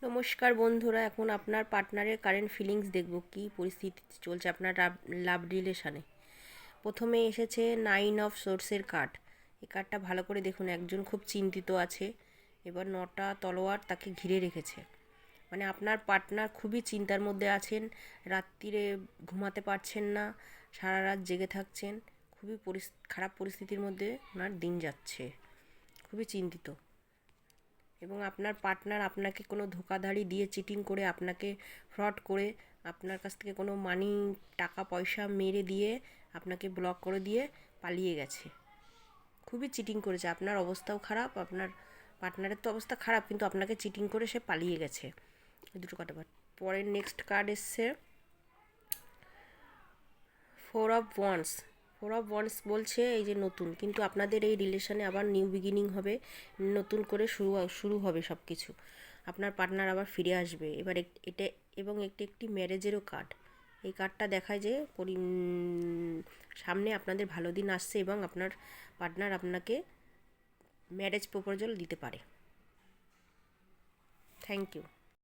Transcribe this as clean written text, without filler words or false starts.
নমস্কার বন্ধুরা, এখন আপনার পার্টনারের কারেন্ট ফিলিংস দেখব কী পরিস্থিতি চলছে আপনার লাভ রিলেশানে। প্রথমে এসেছে 9 অফ সোর্সের কার্ড। এই কার্ডটা ভালো করে দেখুন, একজন খুব চিন্তিত আছে। এবার 9টা তলোয়ার তাকে ঘিরে রেখেছে, মানে আপনার পার্টনার খুবই চিন্তার মধ্যে আছেন। রাত্রিরে ঘুমাতে পারছেন না, সারা রাত জেগে থাকছেন। খুবই খারাপ পরিস্থিতির মধ্যে ওনার দিন যাচ্ছে, খুবই চিন্তিত। এবং আপনার পার্টনার আপনাকে কোনো ধোঁকাধাড়ি দিয়ে, চিটিং করে, আপনাকে ফ্রড করে, আপনার কাছ থেকে কোনো মানি, টাকা পয়সা মেরে দিয়ে, আপনাকে ব্লক করে দিয়ে পালিয়ে গেছে। খুবই চিটিং করেছে, আপনার অবস্থাও খারাপ, আপনার পার্টনারের তো অবস্থা খারাপ, কিন্তু আপনাকে চিটিং করে সে পালিয়ে গেছে। এই দুটো কাটা। পরের নেক্সট কার্ড এসছে 4 অফ ওয়ান্স। 4 অফ ওয়ান্স বলছে এই যে নতুন, কিন্তু আপনাদের এই রিলেশনে আবার নিউ বিগিনিং হবে, নতুন করে শুরু হবে সব কিছু। আপনার পার্টনার আবার ফিরে আসবে। এবার এটা এবং একটি ম্যারেজেরও কার্ড। এই কার্ডটা দেখায় যে সামনে আপনাদের ভালো দিন আসছে এবং আপনার পার্টনার আপনাকে ম্যারেজ প্রপোজাল দিতে পারে। Thank you.